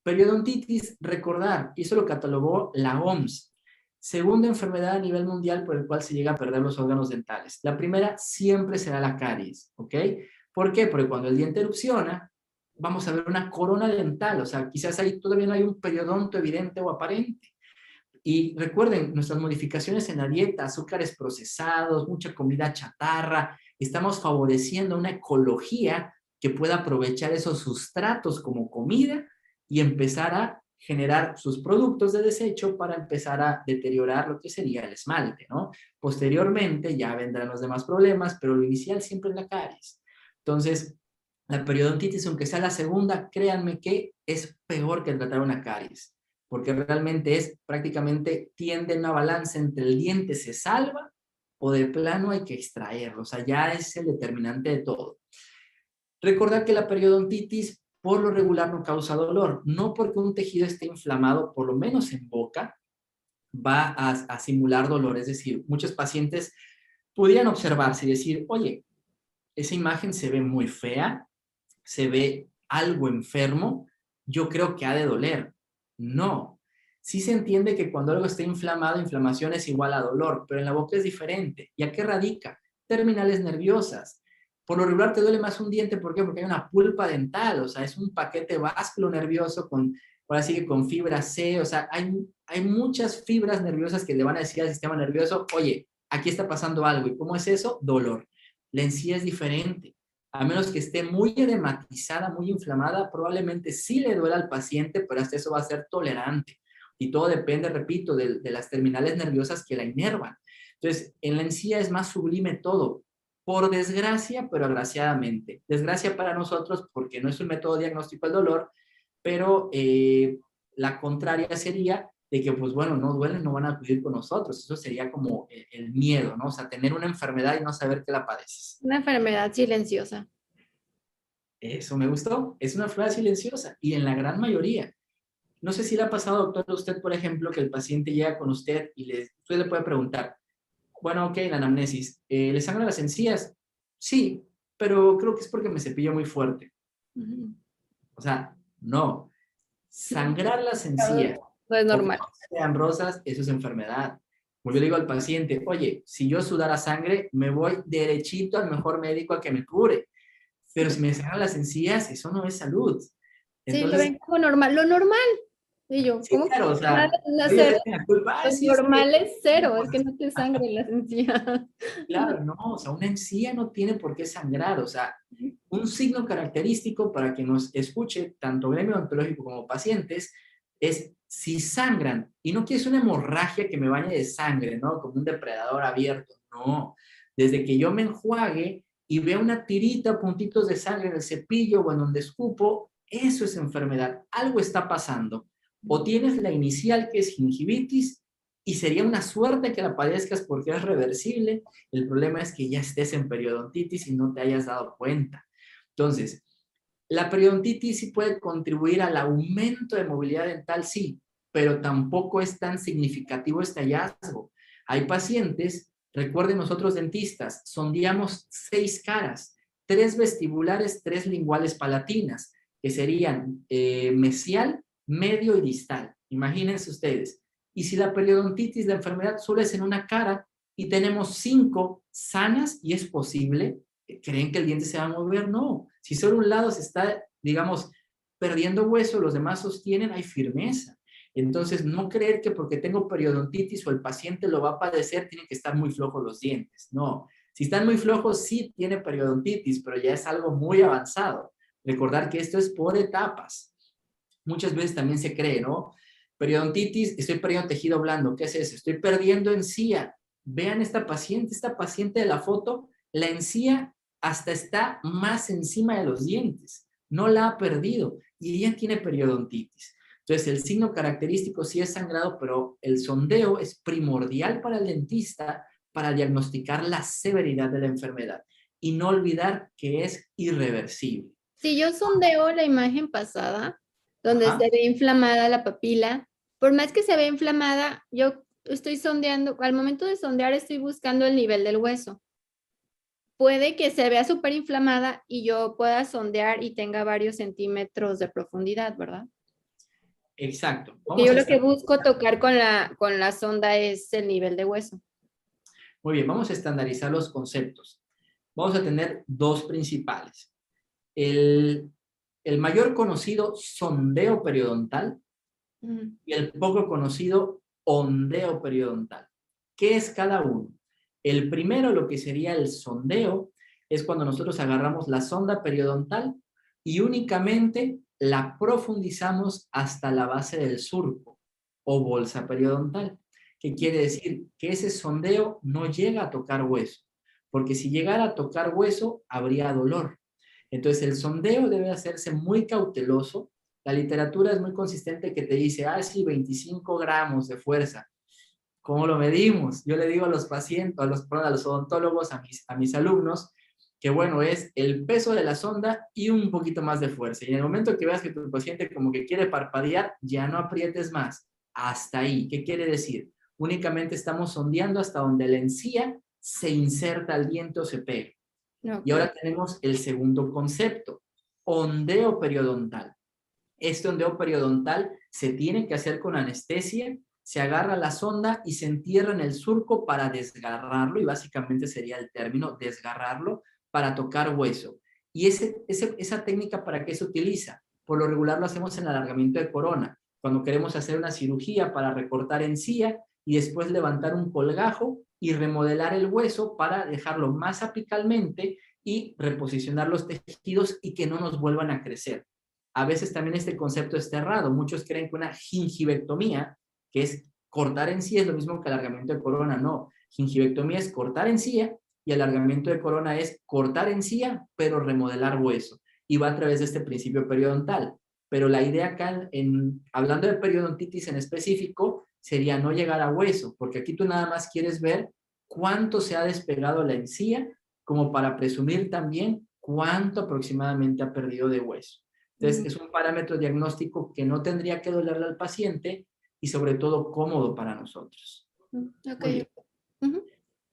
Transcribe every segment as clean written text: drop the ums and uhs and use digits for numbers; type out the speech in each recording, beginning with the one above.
Periodontitis, recordar, y eso lo catalogó la OMS. Segunda enfermedad a nivel mundial por el cual se llega a perder los órganos dentales. La primera siempre será la caries, ¿ok? ¿Por qué? Porque cuando el diente erupciona, vamos a ver una corona dental, o sea, quizás ahí todavía no hay un periodonto evidente o aparente. Y recuerden, nuestras modificaciones en la dieta, azúcares procesados, mucha comida chatarra, estamos favoreciendo una ecología que pueda aprovechar esos sustratos como comida y empezar a generar sus productos de desecho para empezar a deteriorar lo que sería el esmalte, ¿no? Posteriormente ya vendrán los demás problemas, pero lo inicial siempre es la caries. Entonces, la periodontitis, aunque sea la segunda, créanme que es peor que tratar una caries, porque realmente es prácticamente tiende una balanza entre el diente se salva o de plano hay que extraerlo, o sea, ya es el determinante de todo. Recordar que la periodontitis por lo regular no causa dolor, no porque un tejido esté inflamado, por lo menos en boca, va a simular dolor, es decir, muchos pacientes podrían observarse y decir, oye, esa imagen se ve muy fea, se ve algo enfermo, yo creo que ha de doler. No. Sí se entiende que cuando algo está inflamado, inflamación es igual a dolor, pero en la boca es diferente. ¿Y a qué radica? Terminales nerviosas. Por lo regular te duele más un diente, ¿por qué? Porque hay una pulpa dental, o sea, es un paquete vasculo nervioso con, ahora sí que con fibra C, o sea, hay muchas fibras nerviosas que le van a decir al sistema nervioso, oye, aquí está pasando algo. ¿Y cómo es eso? Dolor. La encía es diferente. A menos que esté muy edematizada, muy inflamada, probablemente sí le duela al paciente, pero hasta eso va a ser tolerante. Y todo depende, repito, de las terminales nerviosas que la inervan. Entonces, en la encía es más sublime todo, por desgracia, pero agraciadamente. Desgracia para nosotros porque no es un método diagnóstico del dolor, pero la contraria sería de que, pues bueno, no duelen, no van a acudir con nosotros. Eso sería como el miedo, ¿no? O sea, tener una enfermedad y no saber que la padeces. Una enfermedad silenciosa. Eso me gustó. Es una enfermedad silenciosa y en la gran mayoría. No sé si le ha pasado, doctor, a usted, por ejemplo, que el paciente llega con usted y usted le puede preguntar, bueno, ok, la anamnesis, ¿le sangran las encías? Sí, pero creo que es porque me cepillo muy fuerte. Ujú. O sea, no. Sangrar las No encías no es o que normal. no sean rosas, eso es enfermedad. Como yo digo al paciente, oye, si yo sudara sangre, me voy derechito al mejor médico a que me cure. Pero si me sangran las encías, eso no es salud. Sí, lo Entonces, ven como normal. Lo normal. Y yo, sí, ¿cómo que claro, o normal sea, es ellos cero? tienen la culpa, Lo sí, es que, normal es cero, es pues, que no te sangre las encías. claro, no, o sea, una encía no tiene por qué sangrar, o sea, un signo característico para que nos escuche tanto gremio odontológico como pacientes es si sangran, y no quiero una hemorragia que me bañe de sangre, ¿no? Como un depredador abierto, no. Desde que yo me enjuague y vea una tirita, puntitos de sangre en el cepillo o en donde escupo, eso es enfermedad, algo está pasando. O tienes la inicial que es gingivitis y sería una suerte que la padezcas porque es reversible. El problema es que ya estés en periodontitis y no te hayas dado cuenta. Entonces, la periodontitis sí puede contribuir al aumento de movilidad dental, sí, pero tampoco es tan significativo este hallazgo. Hay pacientes, recuerden nosotros dentistas, sondeamos 6 caras, 3 vestibulares, 3 linguales palatinas, que serían mesial, medio y distal. Imagínense ustedes. Y si la periodontitis, la enfermedad solo es en una cara y tenemos 5 sanas y es posible, ¿creen que el diente se va a mover? No. Si solo un lado se está, digamos, perdiendo hueso, los demás sostienen, hay firmeza. Entonces, no creer que porque tengo periodontitis o el paciente lo va a padecer, tienen que estar muy flojos los dientes. No. Si están muy flojos, sí tiene periodontitis, pero ya es algo muy avanzado. Recordar que esto es por etapas. Muchas veces también se cree, ¿no? Periodontitis, estoy perdiendo tejido blando. ¿Qué es eso? Estoy perdiendo encía. Vean esta paciente de la foto, la encía hasta está más encima de los dientes. No la ha perdido y ella tiene periodontitis. Entonces, el signo característico sí es sangrado, pero el sondeo es primordial para el dentista para diagnosticar la severidad de la enfermedad y no olvidar que es irreversible. Si yo sondeo la imagen pasada, donde Ajá. se ve inflamada la papila, por más que se ve inflamada, yo estoy sondeando, al momento de sondear estoy buscando el nivel del hueso. Puede que se vea súper inflamada y yo pueda sondear y tenga varios centímetros de profundidad, ¿verdad? Exacto. Porque yo lo que busco tocar con la sonda es el nivel de hueso. Muy bien, vamos a estandarizar los conceptos. Vamos a tener dos principales. El mayor conocido sondeo periodontal y el poco conocido ondeo periodontal. ¿Qué es cada uno? El primero, lo que sería el sondeo, es cuando nosotros agarramos la sonda periodontal y únicamente la profundizamos hasta la base del surco o bolsa periodontal. ¿Qué quiere decir? Que ese sondeo no llega a tocar hueso, porque si llegara a tocar hueso, habría dolor. Entonces, el sondeo debe hacerse muy cauteloso. La literatura es muy consistente que te dice, sí, 25 gramos de fuerza. ¿Cómo lo medimos? Yo le digo a los pacientes, a los odontólogos, a mis alumnos, que bueno, es el peso de la sonda y un poquito más de fuerza. Y en el momento que veas que tu paciente como que quiere parpadear, ya no aprietes más. Hasta ahí. ¿Qué quiere decir? Únicamente estamos sondeando hasta donde la encía se inserta al diente o se pega. Okay. Y ahora tenemos el segundo concepto, ondeo periodontal. Este ondeo periodontal se tiene que hacer con anestesia, se agarra la sonda y se entierra en el surco para desgarrarlo, y básicamente sería el término, desgarrarlo, para tocar hueso. ¿Y esa técnica para qué se utiliza? Por lo regular lo hacemos en el alargamiento de corona, cuando queremos hacer una cirugía para recortar encía y después levantar un colgajo y remodelar el hueso para dejarlo más apicalmente y reposicionar los tejidos y que no nos vuelvan a crecer. A veces también este concepto está errado. Muchos creen que una gingivectomía, que es cortar encía, es lo mismo que alargamiento de corona. No, gingivectomía es cortar encía y alargamiento de corona es cortar encía, pero remodelar hueso. Y va a través de este principio periodontal. Pero la idea acá, hablando de periodontitis en específico, sería no llegar a hueso, porque aquí tú nada más quieres ver cuánto se ha despegado la encía, como para presumir también cuánto aproximadamente ha perdido de hueso. Entonces, es un parámetro diagnóstico que no tendría que dolerle al paciente y sobre todo cómodo para nosotros. Okay.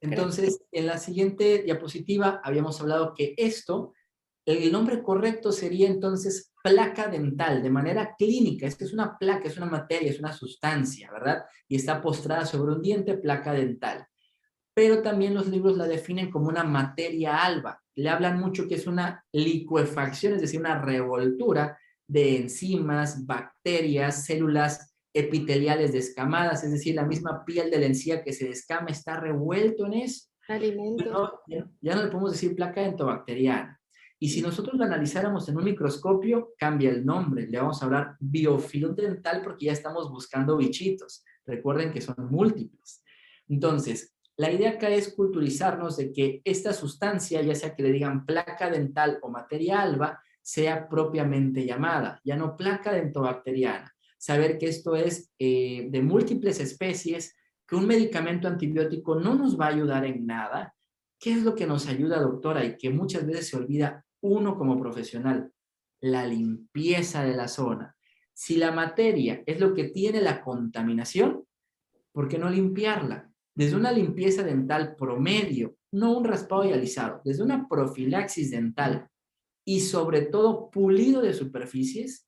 Entonces, en la siguiente diapositiva habíamos hablado que esto, el nombre correcto sería entonces placa dental, de manera clínica. Esto es una placa, es una materia, es una sustancia, ¿verdad? Y está postrada sobre un diente, placa dental. Pero también los libros la definen como una materia alba. Le hablan mucho que es una licuefacción, es decir, una revoltura de enzimas, bacterias, células epiteliales descamadas, es decir, la misma piel de la encía que se descama está revuelto en eso. Alimentos. Ya no le podemos decir placa dentobacteriana. Y si nosotros lo analizáramos en un microscopio, cambia el nombre. Le vamos a hablar biofilm dental porque ya estamos buscando bichitos. Recuerden que son múltiples. Entonces, la idea acá es culturizarnos de que esta sustancia, ya sea que le digan placa dental o materia alba, sea propiamente llamada, ya no placa dentobacteriana. Saber que esto es de múltiples especies, que un medicamento antibiótico no nos va a ayudar en nada. ¿Qué es lo que nos ayuda, doctora? Y que muchas veces se olvida uno como profesional, la limpieza de la zona. Si la materia es lo que tiene la contaminación, ¿por qué no limpiarla? Desde una limpieza dental promedio, no un raspado y alisado, desde una profilaxis dental y sobre todo pulido de superficies,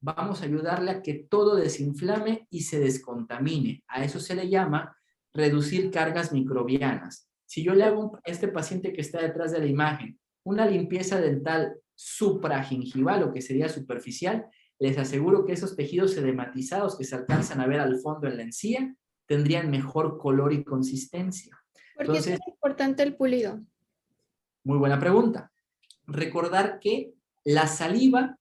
vamos a ayudarle a que todo desinflame y se descontamine. A eso se le llama reducir cargas microbianas. Si yo le hago a este paciente que está detrás de la imagen una limpieza dental supragingival, o que sería superficial, les aseguro que esos tejidos edematizados que se alcanzan a ver al fondo en la encía tendrían mejor color y consistencia. ¿Por qué es tan importante el pulido? Muy buena pregunta. Recordar que la saliva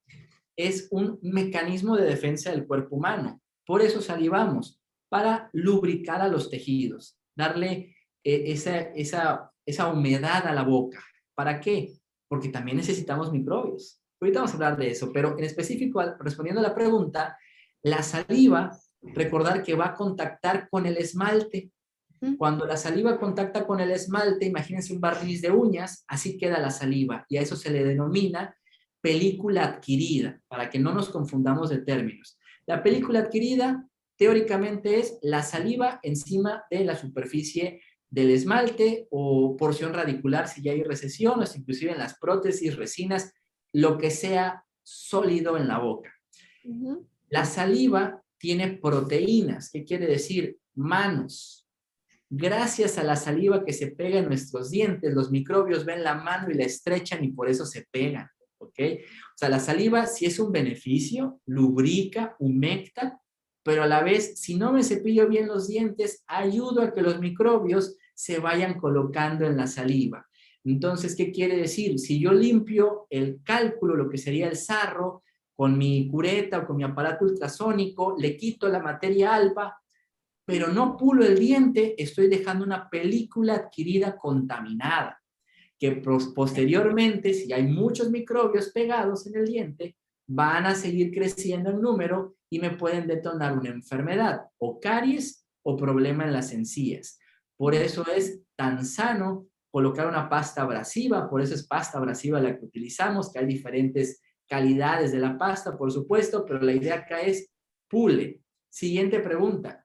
es un mecanismo de defensa del cuerpo humano. Por eso salivamos, para lubricar a los tejidos, darle esa humedad a la boca. ¿Para qué? Porque también necesitamos microbios. Ahorita vamos a hablar de eso, pero en específico, respondiendo a la pregunta, la saliva, recordar que va a contactar con el esmalte. Cuando la saliva contacta con el esmalte, imagínense un barniz de uñas, así queda la saliva, y a eso se le denomina película adquirida, para que no nos confundamos de términos. La película adquirida, teóricamente, es la saliva encima de la superficie del esmalte o porción radicular si ya hay recesión, o inclusive en las prótesis, resinas, lo que sea sólido en la boca. La saliva tiene proteínas. ¿Qué quiere decir? Manos. Gracias a la saliva que se pega en nuestros dientes, los microbios ven la mano y la estrechan y por eso se pegan, ¿ok? O sea, la saliva sí es un beneficio, lubrica, humecta, pero a la vez, si no me cepillo bien los dientes, ayudo a que los microbios se vayan colocando en la saliva. Entonces, ¿qué quiere decir? Si yo limpio el cálculo, lo que sería el sarro, con mi cureta o con mi aparato ultrasónico, le quito la materia alba, pero no pulo el diente, estoy dejando una película adquirida contaminada, que posteriormente, si hay muchos microbios pegados en el diente, van a seguir creciendo en número y me pueden detonar una enfermedad, o caries o problema en las encías. Por eso es tan sano colocar una pasta abrasiva, por eso es pasta abrasiva la que utilizamos, que hay diferentes calidades de la pasta, por supuesto, pero la idea acá es pule. Siguiente pregunta.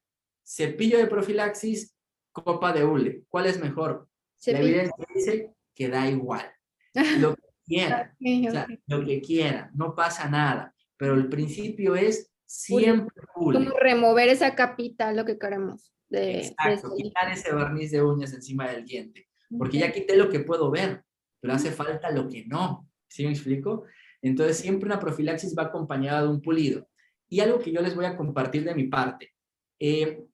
Cepillo de profilaxis, copa de hule. ¿Cuál es mejor? La Cepillo. evidencia dice que da igual. Lo que quieran, Ok, o sea, ok. lo que quieran, no pasa nada. Pero el principio es Pulir. siempre Como hule. remover esa capita, lo que queremos de ese Exacto, quitar líquido. ese barniz de uñas encima del diente. Porque ya Ok. quité lo que puedo ver, pero hace falta lo que no. ¿Sí me explico? Entonces, siempre una profilaxis va acompañada de un pulido. Y algo que yo les voy a compartir de mi parte. Eh,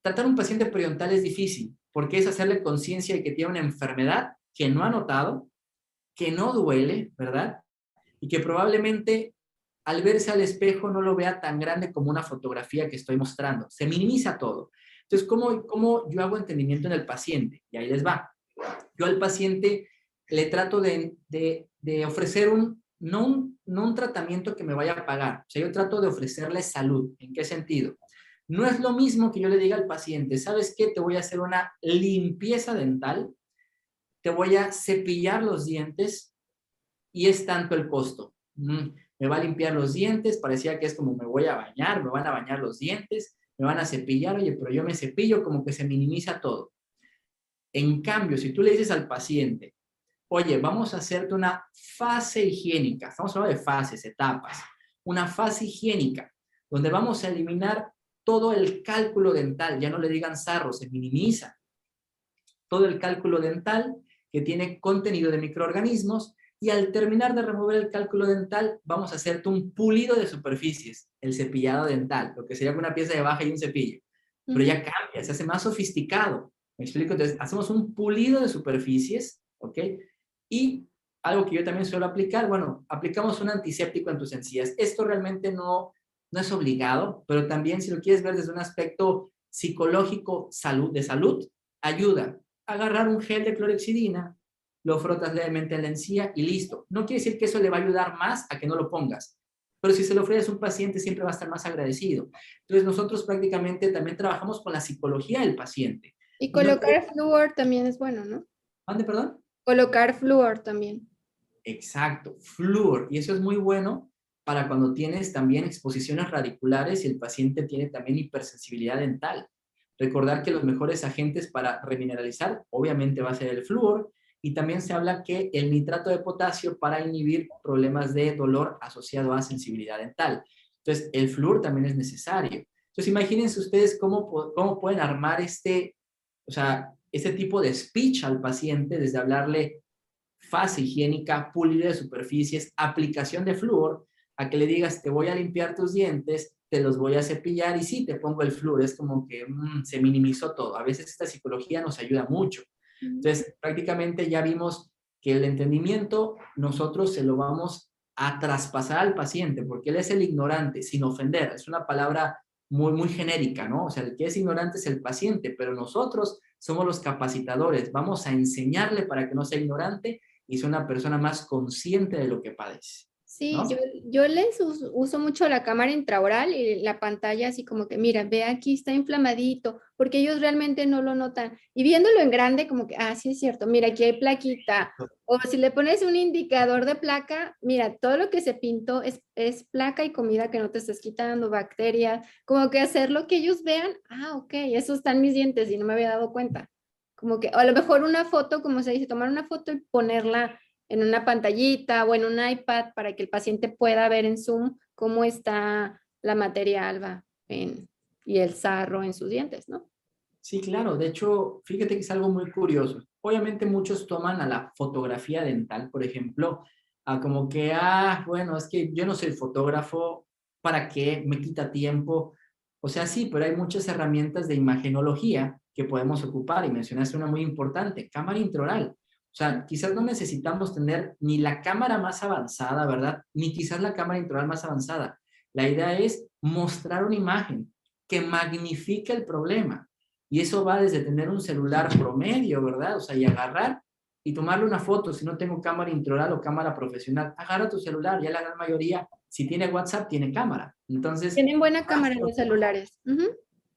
Tratar a un paciente periodontal es difícil, porque es hacerle conciencia de que tiene una enfermedad que no ha notado, que no duele, ¿verdad? Y que probablemente al verse al espejo no lo vea tan grande como una fotografía que estoy mostrando. Se minimiza todo. Entonces, ¿cómo yo hago entendimiento en el paciente? Y ahí les va. Yo al paciente le trato de ofrecer no un tratamiento que me vaya a pagar. O sea, yo trato de ofrecerle salud. ¿En qué sentido? No es lo mismo que yo le diga al paciente, ¿sabes qué? Te voy a hacer una limpieza dental, te voy a cepillar los dientes y es tanto el costo. Me va a limpiar los dientes, parecía que es como me voy a bañar, me van a bañar los dientes, me van a cepillar, oye, pero yo me cepillo, como que se minimiza todo. En cambio, si tú le dices al paciente, oye, vamos a hacerte una fase higiénica, estamos hablando de fases, etapas, una fase higiénica, donde vamos a eliminar todo el cálculo dental, ya no le digan sarro, se minimiza todo el cálculo dental que tiene contenido de microorganismos y al terminar de remover el cálculo dental vamos a hacerte un pulido de superficies, el cepillado dental, lo que sería una pieza de baja y un cepillo, pero ya cambia, se hace más sofisticado, ¿me explico? Entonces hacemos un pulido de superficies, ¿ok? Y algo que yo también suelo aplicar, bueno, aplicamos un antiséptico en tus encías. Esto realmente no es obligado, pero también si lo quieres ver desde un aspecto psicológico, de salud, ayuda agarrar un gel de clorexidina, lo frotas levemente en la encía y listo. No quiere decir que eso le va a ayudar más a que no lo pongas, pero si se lo ofreces a un paciente siempre va a estar más agradecido. Entonces nosotros prácticamente también trabajamos con la psicología del paciente. Y Y no te... colocar flúor también es bueno, ¿no? ¿Mande, perdón? Colocar flúor también. Exacto, flúor. Y eso es muy bueno para cuando tienes también exposiciones radiculares y el paciente tiene también hipersensibilidad dental. Recordar que los mejores agentes para remineralizar obviamente va a ser el flúor y también se habla que el nitrato de potasio para inhibir problemas de dolor asociado a sensibilidad dental. Entonces, el flúor también es necesario. Entonces, imagínense ustedes cómo pueden armar o sea, este tipo de speech al paciente desde hablarle fase higiénica, pulido de superficies, aplicación de flúor, a que le digas, te voy a limpiar tus dientes, te los voy a cepillar y sí, te pongo el flúor. Es como que se minimizó todo. A veces esta psicología nos ayuda mucho. Entonces, prácticamente ya vimos que el entendimiento nosotros se lo vamos a traspasar al paciente, porque él es el ignorante, sin ofender. Es una palabra muy genérica, ¿no? O sea, el que es ignorante es el paciente, pero nosotros somos los capacitadores. Vamos a enseñarle para que no sea ignorante y sea una persona más consciente de lo que padece, Sí, ¿no? yo les uso mucho la cámara intraoral y la pantalla así como que, mira, ve aquí está inflamadito, porque ellos realmente no lo notan. Y viéndolo en grande, como que, ah, sí es cierto, mira, aquí hay plaquita. O si le pones un indicador de placa, mira, todo lo que se pintó es placa y comida que no te estás quitando, bacterias, como que hacer lo que ellos vean, ah, ok, eso están mis dientes y no me había dado cuenta. Como que, o a lo mejor una foto, como se dice, tomar una foto y ponerla en una pantallita o en un iPad para que el paciente pueda ver en Zoom cómo está la materia alba y el sarro en sus dientes, ¿no? Sí, claro. De hecho, fíjate que es algo muy curioso. Obviamente muchos toman a la fotografía dental, por ejemplo, a como que, bueno, es que yo no soy fotógrafo, ¿para qué? Me quita tiempo. O sea, sí, pero hay muchas herramientas de imagenología que podemos ocupar y mencionaste una muy importante, cámara intraoral. O sea, quizás no necesitamos tener ni la cámara más avanzada, ¿verdad? Ni quizás la cámara intraoral más avanzada. La idea es mostrar una imagen que magnifique el problema. Y eso va desde tener un celular promedio, ¿verdad? O sea, y agarrar y tomarle una foto. Si no tengo cámara intraoral o cámara profesional, agarra tu celular. Ya la gran mayoría, si tiene WhatsApp, tiene cámara. Entonces, Tienen buena cámara los celulares. Ujú.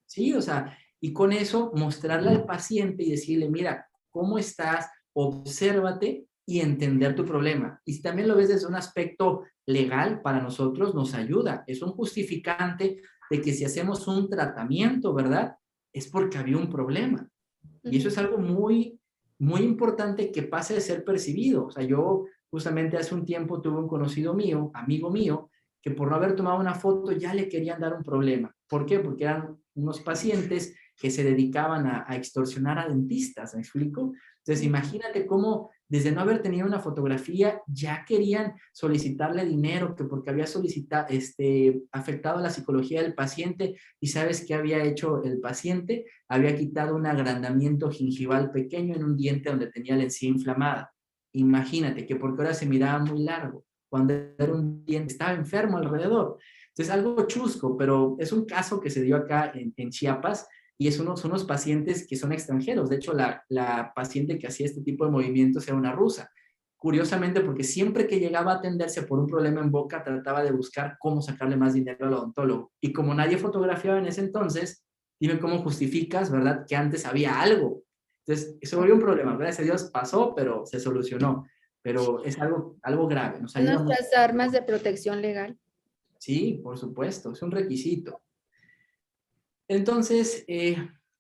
sí, o sea, y con eso mostrarle al paciente y decirle, mira, ¿cómo estás? Obsérvate y entender tu problema. Y si también lo ves desde un aspecto legal, para nosotros nos ayuda. Es un justificante de que si hacemos un tratamiento, ¿verdad? Es porque había un problema. Y eso Ujú. es algo muy, muy importante que pase de ser percibido. O sea, yo justamente hace un tiempo tuve un conocido mío, amigo mío, que por no haber tomado una foto ya le querían dar un problema. ¿Por qué? Porque eran unos pacientes que se dedicaban a extorsionar a dentistas, ¿me explico? Entonces, imagínate cómo desde no haber tenido una fotografía ya querían solicitarle dinero, que porque había solicitado, afectado la psicología del paciente. ¿Y sabes qué había hecho el paciente? Había quitado un agrandamiento gingival pequeño en un diente donde tenía la encía inflamada. Imagínate que porque ahora se miraba muy largo, cuando era un diente, estaba enfermo alrededor. Entonces, algo chusco, pero es un caso que se dio acá en Chiapas y son unos pacientes que son extranjeros. De hecho, la paciente que hacía este tipo de movimientos era una rusa. Curiosamente, porque siempre que llegaba a atenderse por un problema en boca, trataba de buscar cómo sacarle más dinero al odontólogo. Y como nadie fotografiaba en ese entonces, dime cómo justificas, ¿verdad? Que antes había algo. Entonces, se volvió un problema. Gracias a Dios pasó, pero se solucionó. Pero es algo grave. Nos Son ayuda mucho. nuestras armas de protección legal. Sí, por supuesto, es un requisito. Entonces,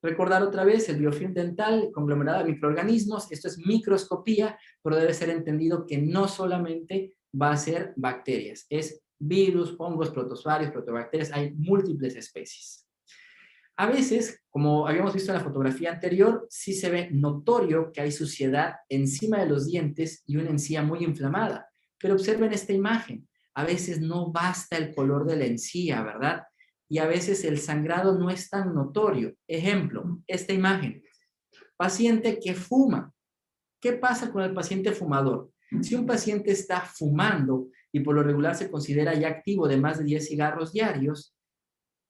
recordar otra vez el biofilm dental, conglomerado de microorganismos. Esto es microscopía, pero debe ser entendido que no solamente va a ser bacterias, es virus, hongos, protozoarios, protobacterias, hay múltiples especies. A veces, como habíamos visto en la fotografía anterior, sí se ve notorio que hay suciedad encima de los dientes y una encía muy inflamada. Pero observen esta imagen. A veces no basta el color de la encía, ¿verdad? Y a veces el sangrado no es tan notorio. Ejemplo, esta imagen. Paciente que fuma. ¿Qué pasa con el paciente fumador? Si un paciente está fumando y por lo regular se considera ya activo de más de 10 cigarros diarios,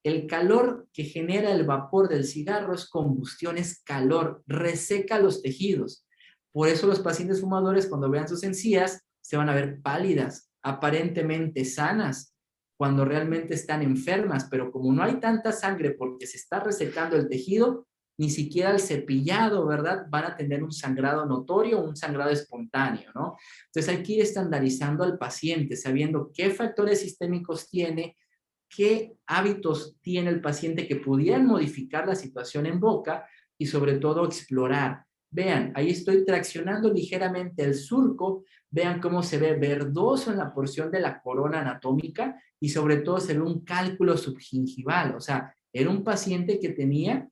el calor que genera el vapor del cigarro es combustión, es calor, reseca los tejidos. Por eso los pacientes fumadores, cuando vean sus encías, se van a ver pálidas, aparentemente sanas, cuando realmente están enfermas, pero como no hay tanta sangre porque se está resecando el tejido, ni siquiera el cepillado, ¿verdad? Van a tener un sangrado notorio, un sangrado espontáneo, ¿no? Entonces hay que ir estandarizando al paciente, sabiendo qué factores sistémicos tiene, qué hábitos tiene el paciente que pudieran modificar la situación en boca y sobre todo explorar. Vean, ahí estoy traccionando ligeramente el surco, vean cómo se ve verdoso en la porción de la corona anatómica y sobre todo se ve un cálculo subgingival, o sea, era un paciente que tenía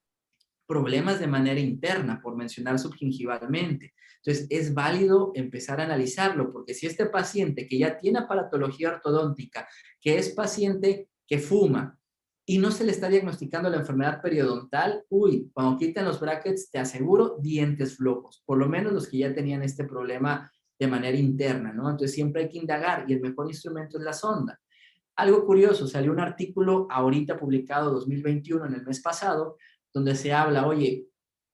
problemas de manera interna, por mencionar subgingivalmente. Entonces, es válido empezar a analizarlo, porque si este paciente que ya tiene aparatología ortodóntica, que es paciente que fuma y no se le está diagnosticando la enfermedad periodontal, cuando quiten los brackets, te aseguro, dientes flojos, por lo menos los que ya tenían este problema de manera interna, ¿no? Entonces, siempre hay que indagar y el mejor instrumento es la sonda. Algo curioso, salió un artículo ahorita publicado 2021 en el mes pasado, donde se habla, oye,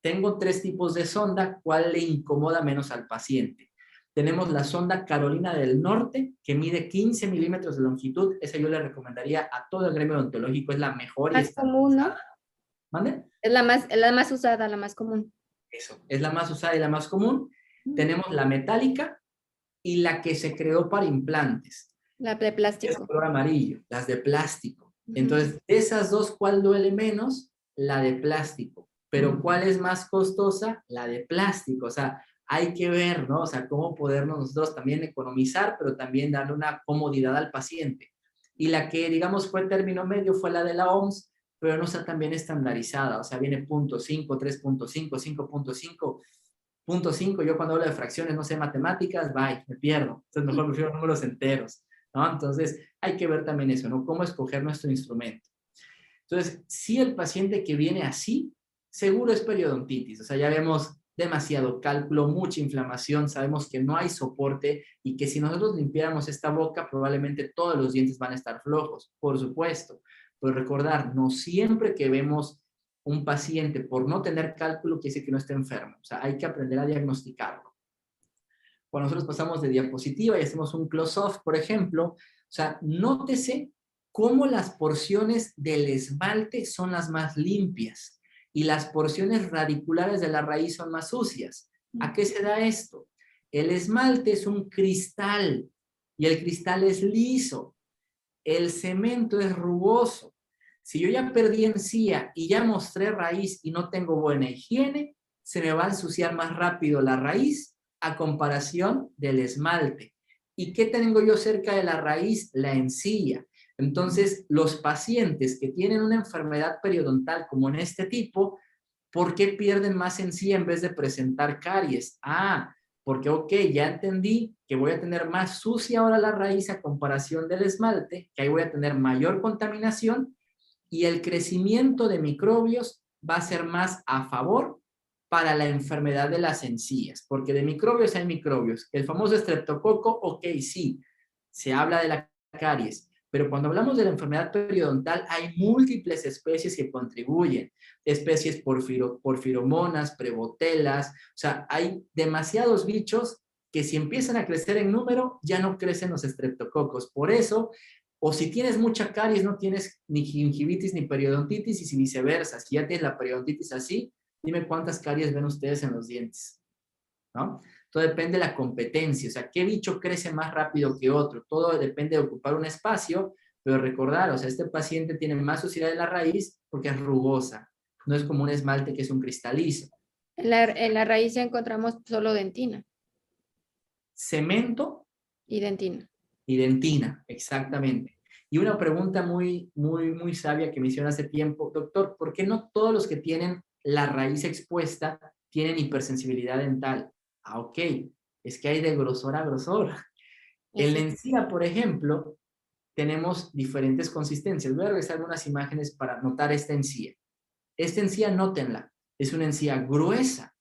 tengo 3 tipos de sonda, ¿cuál le incomoda menos al paciente? Tenemos la sonda Carolina del Norte, que mide 15 milímetros de longitud. Esa yo le recomendaría a todo el gremio odontológico, es la mejor y Más está. común, ¿no? ¿Mande? Es la más usada, la más común. Eso, es la más usada y la más común. Mm. Tenemos la metálica y la que se creó para implantes. La de Es plástico. color amarillo, las de plástico. Ujú. Entonces, de esas dos, ¿cuál duele menos? La de plástico. Pero ¿cuál es más costosa? La de plástico. O sea, hay que ver, ¿no? O sea, cómo podernos nosotros también economizar, pero también darle una comodidad al paciente. y la que, digamos, fue término medio fue la de la OMS, pero no está tan bien estandarizada, o sea, viene 0.5, 3.5, 5.5, 0.5, yo cuando hablo de fracciones no sé matemáticas, bye, me pierdo, entonces mejor prefiero números enteros, ¿no? Entonces hay que ver también eso, ¿no? Cómo escoger nuestro instrumento. Entonces, si el paciente que viene así, seguro es periodontitis, o sea, ya vemos demasiado cálculo, mucha inflamación, sabemos que no hay soporte y que si nosotros limpiáramos esta boca, probablemente todos los dientes van a estar flojos, por supuesto. Pero recordar, no siempre que vemos un paciente por no tener cálculo quiere decir que no está enfermo, o sea, hay que aprender a diagnosticarlo. Cuando nosotros pasamos de diapositiva y hacemos un close-off, por ejemplo, o sea, nótese cómo las porciones del esmalte son las más limpias y las porciones radiculares de la raíz son más sucias. ¿A qué se da esto? El esmalte es un cristal y el cristal es liso. El cemento es rugoso. Si yo ya perdí encía y ya mostré raíz y no tengo buena higiene, se me va a ensuciar más rápido la raíz a comparación del esmalte. ¿Y qué tengo yo cerca de la raíz? La encía. Entonces, los pacientes que tienen una enfermedad periodontal como en este tipo, ¿por qué pierden más encía en vez de presentar caries? Ah, porque ok, ya entendí que voy a tener más sucia ahora la raíz a comparación del esmalte, que ahí voy a tener mayor contaminación y el crecimiento de microbios va a ser más a favor para la enfermedad de las encías, porque de microbios hay microbios. El famoso estreptococo, ok, sí, se habla de la caries, pero cuando hablamos de la enfermedad periodontal hay múltiples especies que contribuyen, especies porfiromonas, prebotelas, o sea, hay demasiados bichos que si empiezan a crecer en número, ya no crecen los estreptococos. Por eso, o si tienes mucha caries, no tienes ni gingivitis ni periodontitis, y si viceversa, si ya tienes la periodontitis así, dime cuántas caries ven ustedes en los dientes, ¿no? Todo depende de la competencia, o sea, qué bicho crece más rápido que otro, todo depende de ocupar un espacio, pero recordar, o sea, este paciente tiene más suciedad en la raíz porque es rugosa, no es como un esmalte que es un cristalizo. En la raíz ya encontramos solo dentina Cemento y dentina. y dentina, exactamente. Y una pregunta muy sabia que me hicieron hace tiempo, doctor, ¿por qué no todos los que tienen la raíz expuesta tienen hipersensibilidad dental? Ah, ok, es que hay de grosor a grosor. En la Eso. encía, por ejemplo, tenemos diferentes consistencias. Voy a revisar algunas imágenes para notar esta encía. Esta encía, nótenla, es una encía gruesa.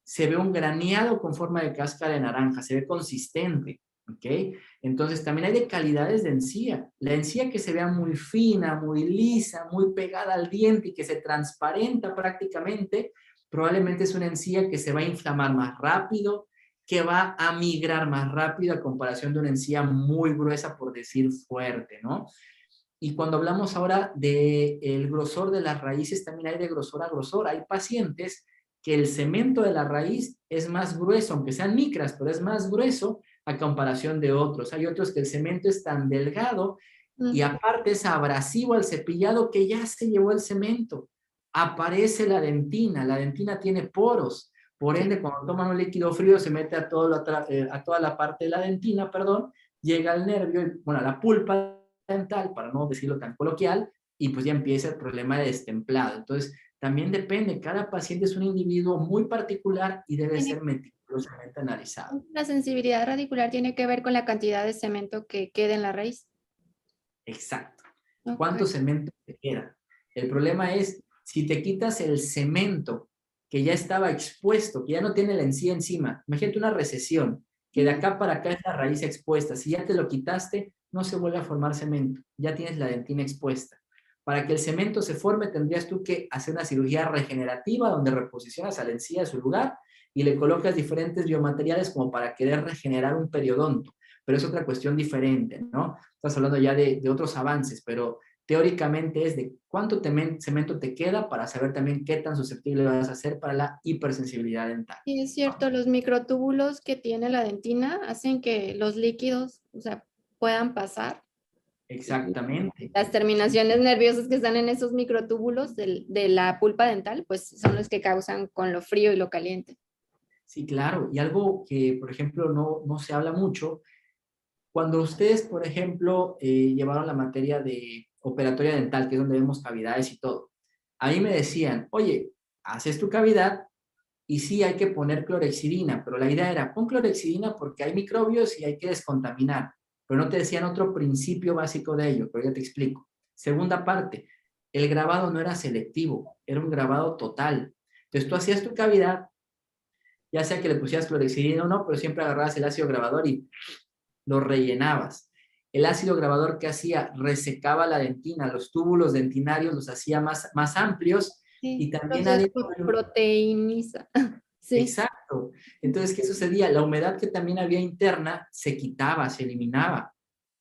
Se ve un graneado con forma de cáscara de naranja, se ve consistente, ¿ok? Entonces también hay de calidades de encía. La encía que se vea muy fina, muy lisa, muy pegada al diente y que se transparenta prácticamente, probablemente es una encía que se va a inflamar más rápido, que va a migrar más rápido a comparación de una encía muy gruesa, por decir fuerte, ¿no? Y cuando hablamos ahora del grosor de las raíces, también hay de grosor a grosor. Hay pacientes que el cemento de la raíz es más grueso, aunque sean micras, pero es más grueso a comparación de otros. Hay otros que el cemento es tan delgado y aparte es abrasivo al cepillado que ya se llevó el cemento. Aparece la dentina tiene poros, por ende cuando toman un líquido frío se mete a toda la parte de la dentina, perdón, llega al nervio, bueno, a la pulpa dental, para no decirlo tan coloquial, y pues ya empieza el problema de destemplado. Entonces, también depende, cada paciente es un individuo muy particular y debe ser meticulosamente analizado. La sensibilidad radicular tiene que ver con la cantidad de cemento que queda en la raíz. Exacto. ¿Cuánto Ok. cemento te queda? El problema es, si te quitas el cemento que ya estaba expuesto, que ya no tiene la encía encima, imagínate una recesión, que de acá para acá es la raíz expuesta, si ya te lo quitaste, no se vuelve a formar cemento, ya tienes la dentina expuesta. Para que el cemento se forme, tendrías tú que hacer una cirugía regenerativa donde reposicionas a la encía a su lugar y le colocas diferentes biomateriales como para querer regenerar un periodonto. Pero es otra cuestión diferente, ¿no? Estás hablando ya de otros avances, pero teóricamente es de cuánto cemento te queda para saber también qué tan susceptible vas a ser para la hipersensibilidad dental. Y es cierto, los microtúbulos que tiene la dentina hacen que los líquidos, o sea, puedan pasar. Y Exactamente. las terminaciones nerviosas que están en esos microtúbulos de la pulpa dental, pues son los que causan con lo frío y lo caliente. Sí, claro. Y algo que, por ejemplo, no se habla mucho, Cuando ustedes, por ejemplo, llevaron la materia de operatoria dental, que es donde vemos cavidades y todo, ahí me decían, oye, haces tu cavidad y sí hay que poner clorexidina, pero la idea era, pon clorexidina porque hay microbios y hay que descontaminar, pero no te decían otro principio básico de ello, pero ya te explico. Segunda parte, el grabado no era selectivo, era un grabado total. Entonces tú hacías tu cavidad, ya sea que le pusieras clorexidina o no, pero siempre agarrabas el ácido grabador y lo rellenabas. El ácido grabador que hacía resecaba la dentina, los túbulos dentinarios los hacía más amplios y Sí, también entonces adentro. proteiniza. Sí. Exacto. Entonces, ¿qué sucedía? La humedad que también había interna se quitaba, se eliminaba.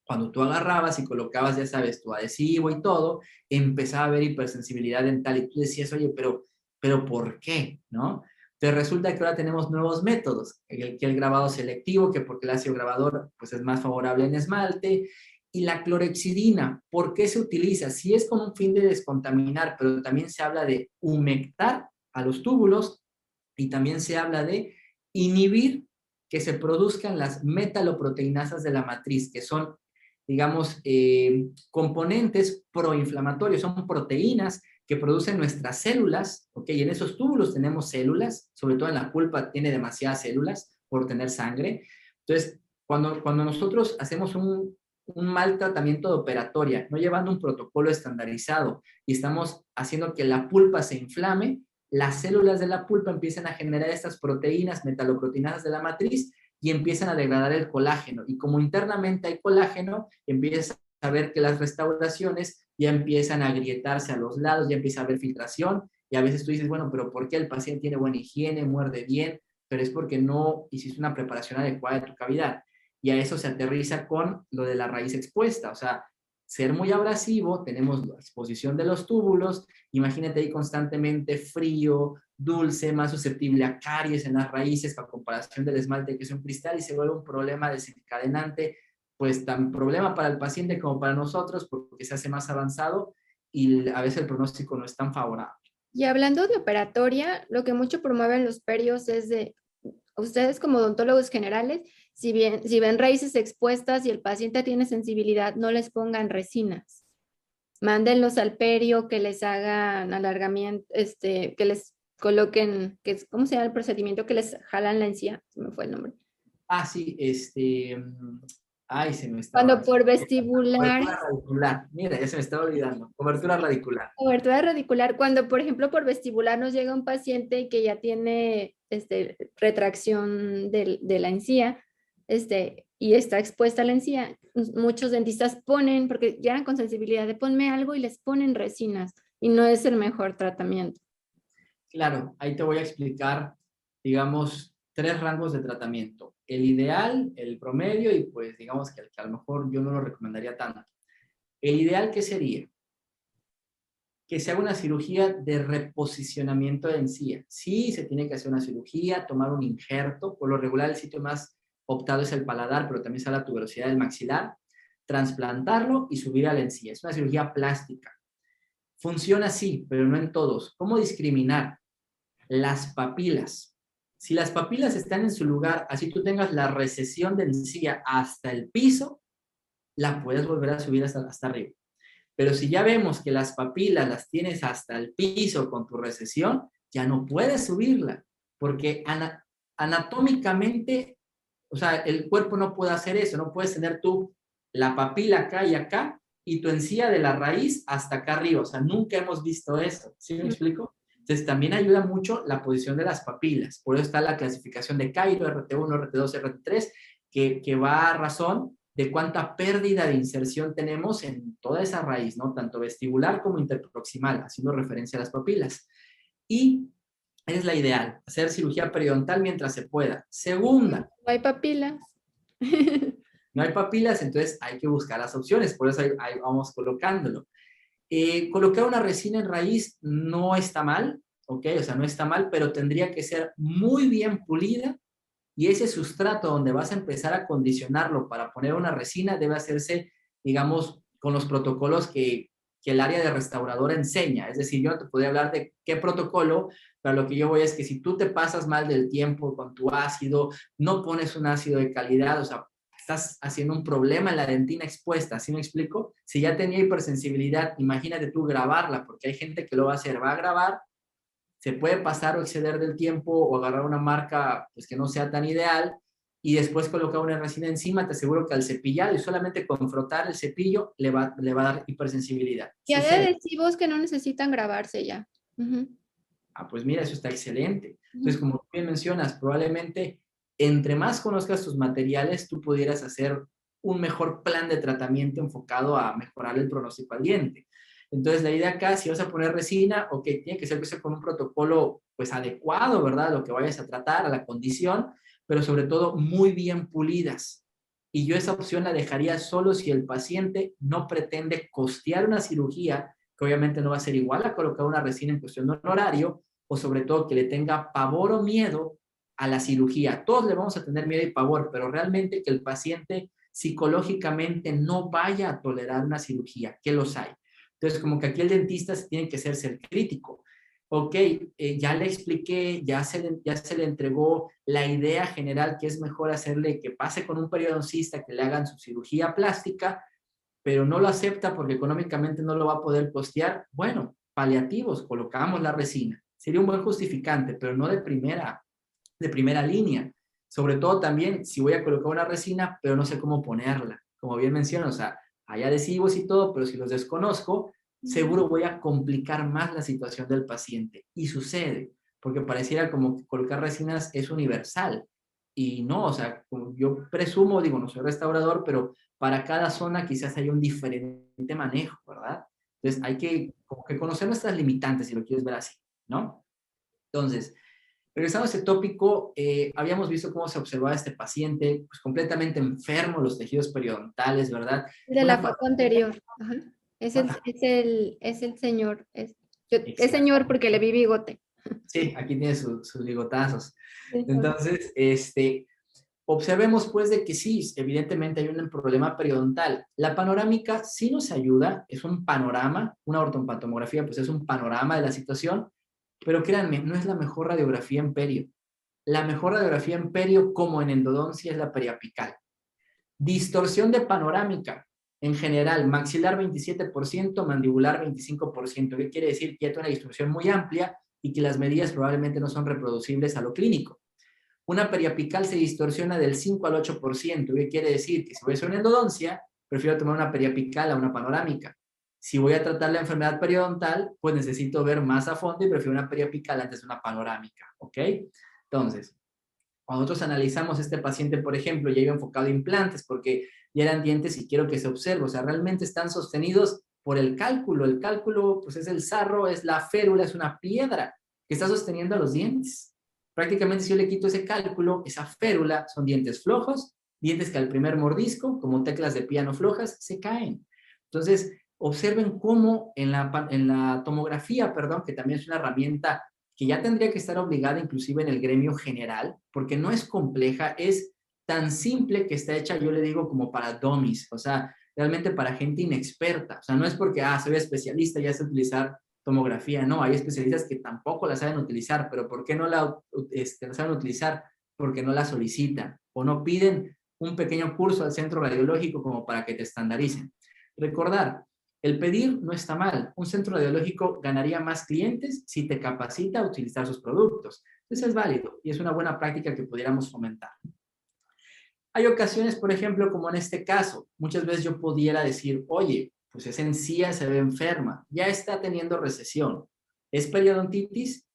Cuando tú agarrabas y colocabas, ya sabes, tu adhesivo y todo, empezaba a haber hipersensibilidad dental y tú decías, oye, pero ¿por qué? ¿No? Entonces resulta que ahora tenemos nuevos métodos, que el grabado selectivo, que porque el ácido grabador pues, es más favorable en esmalte, y la clorexidina, ¿por qué se utiliza? Sí es con un fin de descontaminar, pero también se habla de humectar a los túbulos y también se habla de inhibir que se produzcan las metaloproteinasas de la matriz, que son, digamos, componentes proinflamatorios, son proteínas que producen nuestras células, ¿ok? Y en esos túbulos tenemos células, sobre todo en la pulpa tiene demasiadas células por tener sangre. Entonces, cuando nosotros hacemos un mal tratamiento de operatoria, no llevando un protocolo estandarizado y estamos haciendo que la pulpa se inflame, las células de la pulpa empiezan a generar estas proteínas, metaloproteínas de la matriz, y empiezan a degradar el colágeno. Y como internamente hay colágeno, empiezas a ver que las restauraciones ya empiezan a agrietarse a los lados, ya empieza a haber filtración, y a veces tú dices, bueno, pero ¿por qué el paciente tiene buena higiene, muerde bien? Pero es porque no hiciste una preparación adecuada de tu cavidad. Y a eso se aterriza con lo de la raíz expuesta, o sea, ser muy abrasivo, tenemos la exposición de los túbulos, imagínate ahí constantemente frío, dulce, más susceptible a caries en las raíces, a comparación del esmalte que es un cristal, y se vuelve un problema desencadenante, pues tan problema para el paciente como para nosotros, porque se hace más avanzado y a veces el pronóstico no es tan favorable. Y hablando de operatoria, lo que mucho promueven los perios es de ustedes como odontólogos generales, si ven raíces expuestas y el paciente tiene sensibilidad, no les pongan resinas. Mándenlos al perio, que les hagan alargamiento, que les coloquen, ¿cómo se llama el procedimiento? Que les jalan la encía, se me fue el nombre. Ah, sí, ay, se me estaba. Cuando por vestibular, Cobertura radicular. Mira, ya se me estaba olvidando. Cobertura radicular. cobertura radicular, cuando por ejemplo por vestibular nos llega un paciente que ya tiene retracción de la encía, y está expuesta a la encía, muchos dentistas ponen, porque llegan con sensibilidad de ponme algo y les ponen resinas y no es el mejor tratamiento. Claro, ahí te voy a explicar, digamos, tres rangos de tratamiento. El ideal, el promedio y pues digamos que a lo mejor yo no lo recomendaría tanto. El ideal, ¿qué sería? Que se haga una cirugía de reposicionamiento de encía. Sí, se tiene que hacer una cirugía, tomar un injerto. Por lo regular, el sitio más optado es el paladar, pero también está la tuberosidad del maxilar. Trasplantarlo y subir a la encía. Es una cirugía plástica. Funciona así, pero no en todos. ¿Cómo discriminar? Las papilas. Si las papilas están en su lugar, así tú tengas la recesión de encía hasta el piso, la puedes volver a subir hasta arriba. Pero si ya vemos que las papilas las tienes hasta el piso con tu recesión, ya no puedes subirla, porque anatómicamente, o sea, el cuerpo no puede hacer eso, no puedes tener tú la papila acá y acá y tu encía de la raíz hasta acá arriba, o sea, nunca hemos visto eso, ¿sí me explico? Entonces también ayuda mucho la posición de las papilas, por eso está la clasificación de Cairo, RT1, RT2, RT3, que va a razón de cuánta pérdida de inserción tenemos en toda esa raíz, ¿no? Tanto vestibular como interproximal, haciendo referencia a las papilas. Y es la ideal, hacer cirugía periodontal mientras se pueda. Segunda, No hay papilas. no hay papilas, entonces hay que buscar las opciones, por eso ahí vamos colocándolo. Colocar una resina en raíz no está mal, ¿ok? O sea, no está mal, pero tendría que ser muy bien pulida y ese sustrato donde vas a empezar a condicionarlo para poner una resina debe hacerse, digamos, con los protocolos que el área de restauradora enseña. Es decir, yo no te podría hablar de qué protocolo, pero lo que yo voy es que si tú te pasas mal del tiempo con tu ácido, no pones un ácido de calidad, o sea, estás haciendo un problema en la dentina expuesta, ¿sí me explico? Si ya tenía hipersensibilidad, imagínate tú grabarla, porque hay gente que lo va a hacer, va a grabar, se puede pasar o exceder del tiempo o agarrar una marca pues, que no sea tan ideal y después colocar una resina encima, te aseguro que al cepillado y solamente con frotar el cepillo le va a dar hipersensibilidad. Y hay Sucede. adhesivos que no necesitan grabarse ya. Ujú, Ah, pues mira, eso está excelente. Entonces, ujú. como tú bien mencionas, probablemente entre más conozcas tus materiales, tú pudieras hacer un mejor plan de tratamiento enfocado a mejorar el pronóstico al diente. Entonces, la idea acá, si vas a poner resina, ok, tiene que ser pues, con un protocolo pues adecuado, ¿verdad? Lo que vayas a tratar, a la condición, pero sobre todo muy bien pulidas. Y yo esa opción la dejaría solo si el paciente no pretende costear una cirugía, que obviamente no va a ser igual a colocar una resina en cuestión de horario, o sobre todo que le tenga pavor o miedo a la cirugía. Todos le vamos a tener miedo y pavor, pero realmente que el paciente psicológicamente no vaya a tolerar una cirugía, que los hay. Entonces, como que aquí el dentista tiene que ser crítico. Ok, ya le expliqué, ya se le entregó la idea general que es mejor hacerle que pase con un periodoncista, que le hagan su cirugía plástica, pero no lo acepta porque económicamente no lo va a poder costear. Bueno, paliativos, colocamos la resina. Sería un buen justificante, pero no de primera línea. Sobre todo también si voy a colocar una resina, pero no sé cómo ponerla. Como bien menciono, o sea, hay adhesivos y todo, pero si los desconozco, seguro voy a complicar más la situación del paciente. Y sucede, porque pareciera como que colocar resinas es universal. Y no, o sea, como yo presumo, digo, no soy restaurador, pero para cada zona quizás hay un diferente manejo, ¿verdad? Entonces hay que, como que conocer nuestras limitantes, si lo quieres ver así, ¿no? Entonces, regresando a ese tópico, habíamos visto cómo se observaba este paciente, pues completamente enfermo, los tejidos periodontales, ¿verdad? De la Una foto anterior. Ajá. Es el señor. Es Exacto. señor porque le vi bigote. Sí, aquí tiene sus bigotazos. Sí, Entonces, observemos pues de que sí, evidentemente hay un problema periodontal. La panorámica sí nos ayuda, es un panorama, una ortopatografía pues es un panorama de la situación, pero créanme, no es la mejor radiografía en perio. La mejor radiografía en perio, como en endodoncia, es la periapical. Distorsión de panorámica. En general, maxilar 27%, mandibular 25%. ¿Qué quiere decir? Que hay una distribución muy amplia y que las medidas probablemente no son reproducibles a lo clínico. Una periapical se distorsiona del 5 al 8%. ¿Qué quiere decir? Que si voy a hacer una endodoncia, prefiero tomar una periapical a una panorámica. Si voy a tratar la enfermedad periodontal, pues necesito ver más a fondo y prefiero una periapical antes de una panorámica. ¿Ok? Entonces, cuando nosotros analizamos este paciente, por ejemplo, ya iba enfocado a implantes porque ya eran dientes y quiero que se observe, o sea, realmente están sostenidos por el cálculo. El cálculo, pues es el sarro, es la férula, es una piedra que está sosteniendo a los dientes. Prácticamente si yo le quito ese cálculo, esa férula, son dientes flojos, dientes que al primer mordisco, como teclas de piano flojas, se caen. Entonces, observen cómo en la tomografía, perdón, que también es una herramienta que ya tendría que estar obligada inclusive en el gremio general, porque no es compleja, es tan simple que está hecha, yo le digo, como para dummies, o sea, realmente para gente inexperta. O sea, no es porque, soy especialista, ya sé utilizar tomografía, no, hay especialistas que tampoco la saben utilizar, pero ¿por qué no la saben utilizar? Porque no la solicitan o no piden un pequeño curso al centro radiológico como para que te estandaricen. Recordar, el pedir no está mal. Un centro radiológico ganaría más clientes si te capacita a utilizar sus productos. Entonces es válido y es una buena práctica que pudiéramos fomentar. Hay ocasiones, por ejemplo, como en este caso, muchas veces yo pudiera decir, oye, pues esa encía se ve enferma, ya está teniendo recesión. ¿Es periodontitis?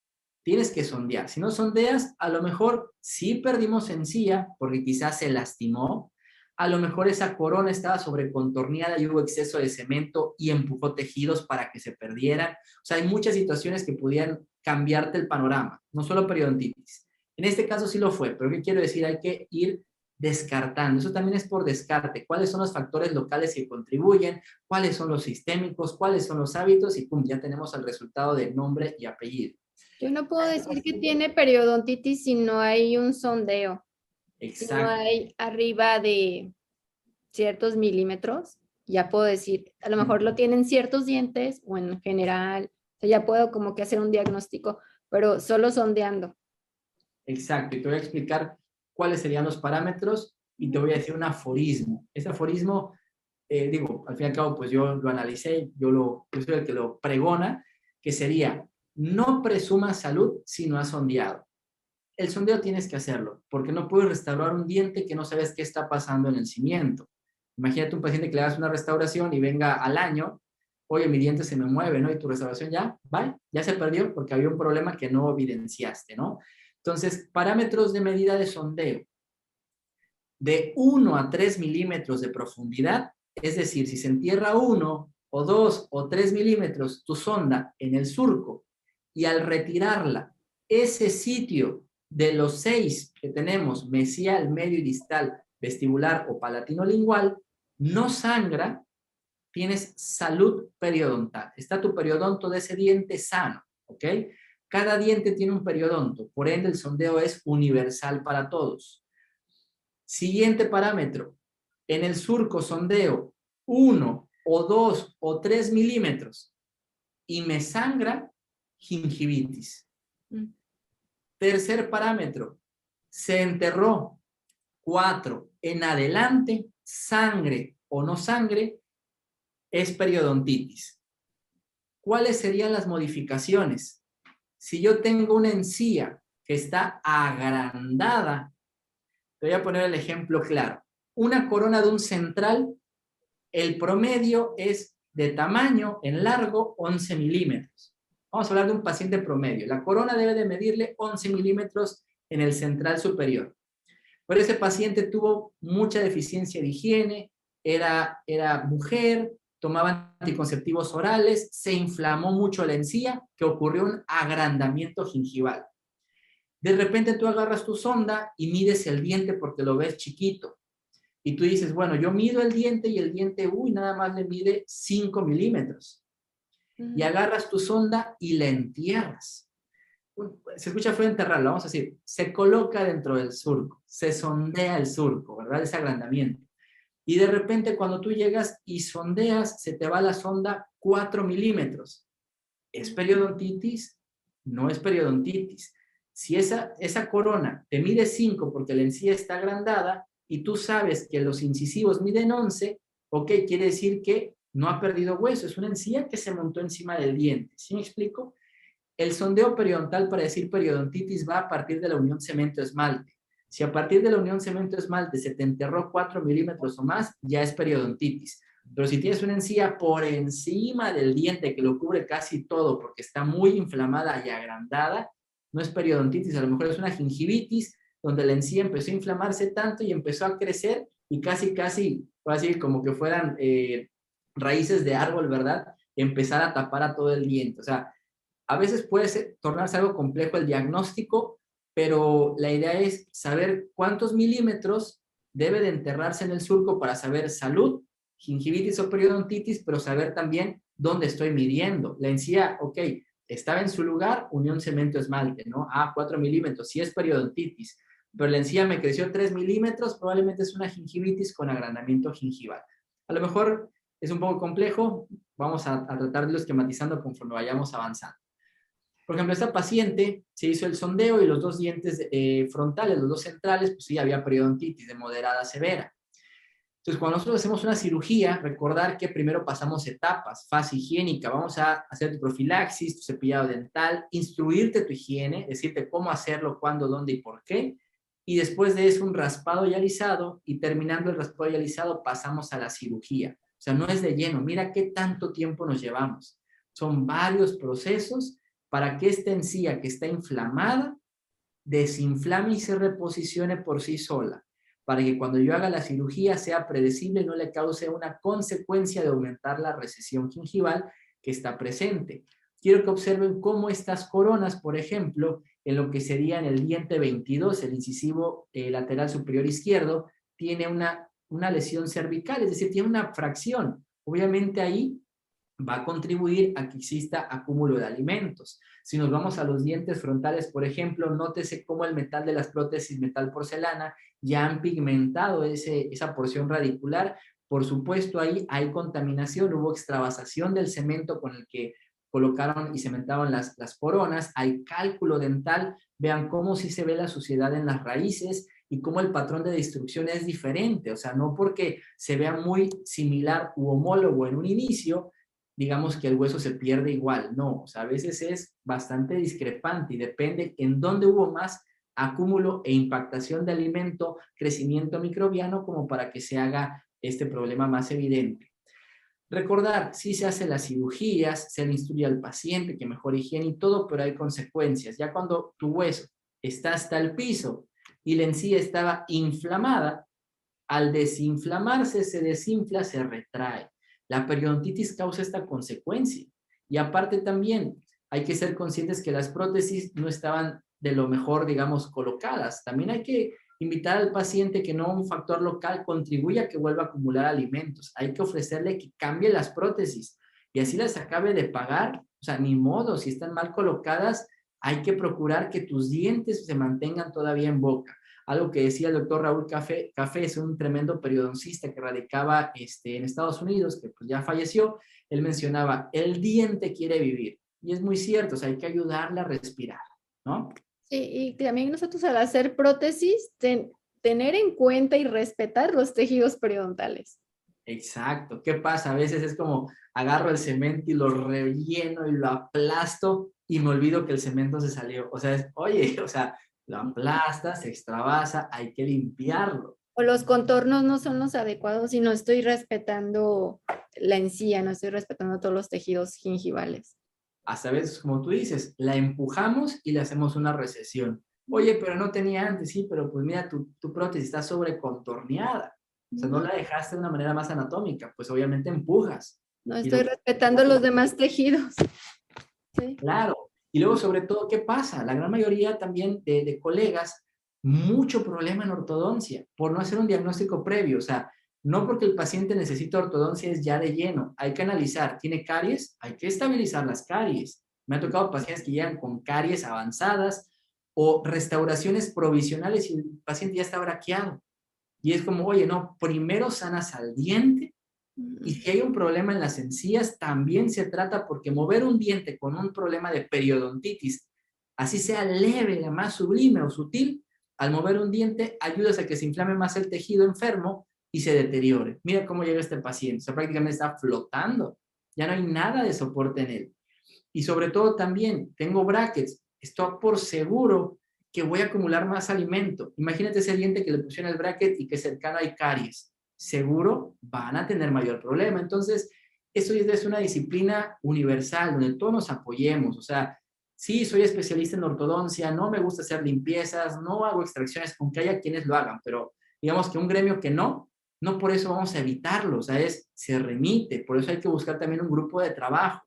Tienes que sondear. Si no sondeas, a lo mejor sí perdimos encía porque quizás se lastimó. A lo mejor esa corona estaba sobrecontorneada y hubo exceso de cemento y empujó tejidos para que se perdieran. O sea, hay muchas situaciones que pudieran cambiarte el panorama, no solo periodontitis. En este caso sí lo fue, pero ¿qué quiero decir? Hay que ir descartando. Eso también es por descarte. ¿Cuáles son los factores locales que contribuyen? ¿Cuáles son los sistémicos? ¿Cuáles son los hábitos? Y pum, ya tenemos el resultado de nombre y apellido. yo no puedo decir que tiene periodontitis si no hay un sondeo, si no Exacto. hay arriba de ciertos milímetros. Ya puedo decir, a lo mejor lo tienen ciertos dientes o en general, o sea, ya puedo como que hacer un diagnóstico, pero solo sondeando. Exacto. Y te voy a explicar cuáles serían los parámetros y te voy a decir un aforismo. Ese aforismo, digo, al fin y al cabo, pues yo lo analicé, yo soy el que lo pregona, que sería, no presumas salud si no has sondeado. El sondeo tienes que hacerlo, porque no puedes restaurar un diente que no sabes qué está pasando en el cimiento. Imagínate un paciente que le hagas una restauración y venga al año, oye, mi diente se me mueve, ¿no? Y tu restauración ya, bye, ya se perdió porque había un problema que no evidenciaste, ¿no? Entonces, parámetros de medida de sondeo. De 1 a 3 milímetros de profundidad, es decir, si se entierra 1 o 2 o 3 milímetros tu sonda en el surco y al retirarla, ese sitio de los 6 que tenemos, mesial, medio y distal, vestibular o palatino-lingual, no sangra, tienes salud periodontal. Está tu periodonto de ese diente sano, ¿ok? Cada diente tiene un periodonto, por ende el sondeo es universal para todos. Siguiente parámetro, en el surco sondeo 1 o 2 o 3 milímetros y me sangra, gingivitis. Tercer parámetro, se enterró 4 en adelante, sangre o no sangre, es periodontitis. ¿Cuáles serían las modificaciones? Si yo tengo una encía que está agrandada, te voy a poner el ejemplo claro. Una corona de un central, el promedio es de tamaño en largo 11 milímetros. Vamos a hablar de un paciente promedio. La corona debe de medirle 11 milímetros en el central superior. Pero ese paciente tuvo mucha deficiencia de higiene, era mujer, tomaba anticonceptivos orales, se inflamó mucho la encía, que ocurrió un agrandamiento gingival. De repente tú agarras tu sonda y mides el diente porque lo ves chiquito. Y tú dices, bueno, yo mido el diente y el diente, nada más le mide 5 milímetros. Y agarras tu sonda y la entierras. Se escucha feo enterrarlo, vamos a decir, se coloca dentro del surco, se sondea el surco, ¿verdad? Ese agrandamiento. Y de repente cuando tú llegas y sondeas, se te va la sonda 4 milímetros. ¿Es periodontitis? No es periodontitis. Si esa corona te mide 5 porque la encía está agrandada y tú sabes que los incisivos miden 11, ok, quiere decir que no ha perdido hueso, es una encía que se montó encima del diente. ¿Sí me explico? El sondeo periodontal para decir periodontitis va a partir de la unión cemento-esmalte. Si a partir de la unión cemento-esmalte se te enterró 4 milímetros o más, ya es periodontitis. Pero si tienes una encía por encima del diente que lo cubre casi todo porque está muy inflamada y agrandada, no es periodontitis, a lo mejor es una gingivitis donde la encía empezó a inflamarse tanto y empezó a crecer y casi, así como que fueran raíces de árbol, ¿verdad? Empezar a tapar a todo el diente. O sea, a veces puede tornarse algo complejo el diagnóstico, pero la idea es saber cuántos milímetros debe de enterrarse en el surco para saber salud, gingivitis o periodontitis, pero saber también dónde estoy midiendo. La encía, ok, estaba en su lugar, unión cemento-esmalte, ¿no? 4 milímetros, sí es periodontitis, pero la encía me creció 3 milímetros, probablemente es una gingivitis con agrandamiento gingival. A lo mejor es un poco complejo, vamos a tratar de irlo esquematizando conforme vayamos avanzando. Por ejemplo, esta paciente se hizo el sondeo y los 2 dientes frontales, los 2 centrales, pues sí, había periodontitis de moderada a severa. Entonces, cuando nosotros hacemos una cirugía, recordar que primero pasamos etapas, fase higiénica, vamos a hacer tu profilaxis, tu cepillado dental, instruirte tu higiene, decirte cómo hacerlo, cuándo, dónde y por qué, y después de eso un raspado y alisado, y terminando el raspado y alisado pasamos a la cirugía. O sea, no es de lleno, mira qué tanto tiempo nos llevamos. Son varios procesos para que esta encía que está inflamada desinflame y se reposicione por sí sola, para que cuando yo haga la cirugía sea predecible y no le cause una consecuencia de aumentar la recesión gingival que está presente. Quiero que observen cómo estas coronas, por ejemplo, en lo que sería en el diente 22, el incisivo lateral superior izquierdo, tiene una lesión cervical, es decir, tiene una fracción. Obviamente ahí va a contribuir a que exista acúmulo de alimentos. Si nos vamos a los dientes frontales, por ejemplo, nótese cómo el metal de las prótesis metal porcelana ya han pigmentado esa porción radicular. Por supuesto, ahí hay contaminación, hubo extravasación del cemento con el que colocaron y cementaban las coronas, hay cálculo dental, vean cómo sí se ve la suciedad en las raíces, y cómo el patrón de destrucción es diferente. O sea, no porque se vea muy similar u homólogo en un inicio, digamos que el hueso se pierde igual. No, o sea, a veces es bastante discrepante y depende en dónde hubo más acúmulo e impactación de alimento, crecimiento microbiano, como para que se haga este problema más evidente. Recordar, sí se hacen las cirugías, se le instruye al paciente que mejore higiene y todo, pero hay consecuencias. Ya cuando tu hueso está hasta el piso y la encía estaba inflamada, al desinflamarse se desinfla, se retrae. La periodontitis causa esta consecuencia. Y aparte también hay que ser conscientes que las prótesis no estaban de lo mejor, digamos, colocadas. También hay que invitar al paciente que no un factor local contribuya a que vuelva a acumular alimentos. Hay que ofrecerle que cambie las prótesis y así las acabe de pagar. O sea, ni modo, si están mal colocadas, hay que procurar que tus dientes se mantengan todavía en boca. Algo que decía el doctor Raúl Café es un tremendo periodoncista que radicaba en Estados Unidos, que pues ya falleció. Él mencionaba, el diente quiere vivir. Y es muy cierto, o sea, hay que ayudarle a respirar, ¿no? Sí, y también nosotros al hacer prótesis, tener en cuenta y respetar los tejidos periodontales. Exacto. ¿Qué pasa? A veces es como agarro el cemento y lo relleno y lo aplasto y me olvido que el cemento se salió. O sea, oye, o sea, lo aplastas, se extravasa, hay que limpiarlo. O los contornos no son los adecuados y no estoy respetando la encía, no estoy respetando todos los tejidos gingivales. Hasta veces, como tú dices, la empujamos y le hacemos una recesión. Oye, pero no tenía antes, sí, pero pues mira, tu prótesis está sobrecontorneada. O sea, no la dejaste de una manera más anatómica, pues obviamente empujas. No Y estoy lo, respetando los demás tejidos. Sí. claro. Y luego, sobre todo, ¿qué pasa? La gran mayoría también de colegas, mucho problema en ortodoncia por no hacer un diagnóstico previo. O sea, no porque el paciente necesita ortodoncia es ya de lleno. Hay que analizar, ¿tiene caries? Hay que estabilizar las caries. Me ha tocado pacientes que llegan con caries avanzadas o restauraciones provisionales y el paciente ya está braqueado. Y es como, oye, no, primero sanas al diente y si hay un problema en las encías, también se trata porque mover un diente con un problema de periodontitis, así sea leve, la más sublime o sutil, al mover un diente ayudas a que se inflame más el tejido enfermo y se deteriore. Mira cómo llega este paciente, o sea, prácticamente está flotando, ya no hay nada de soporte en él. Y sobre todo también, tengo brackets, estoy por seguro que voy a acumular más alimento. Imagínate ese diente que le pusieron el bracket y que cercano hay caries. Seguro van a tener mayor problema. Entonces, eso es una disciplina universal donde todos nos apoyemos. O sea, sí, soy especialista en ortodoncia, no me gusta hacer limpiezas, no hago extracciones, aunque haya quienes lo hagan, pero digamos que un gremio que no por eso vamos a evitarlo. O sea, se remite. Por eso hay que buscar también un grupo de trabajo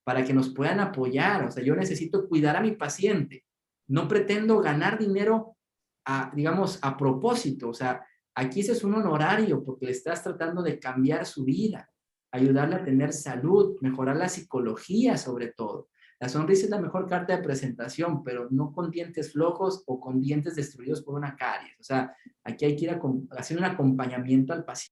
para que nos puedan apoyar. O sea, yo necesito cuidar a mi paciente. No pretendo ganar dinero, digamos, a propósito. O sea, aquí ese es un honorario porque le estás tratando de cambiar su vida, ayudarle a tener salud, mejorar la psicología sobre todo. La sonrisa es la mejor carta de presentación, pero no con dientes flojos o con dientes destruidos por una caries. O sea, aquí hay que ir a hacer un acompañamiento al paciente.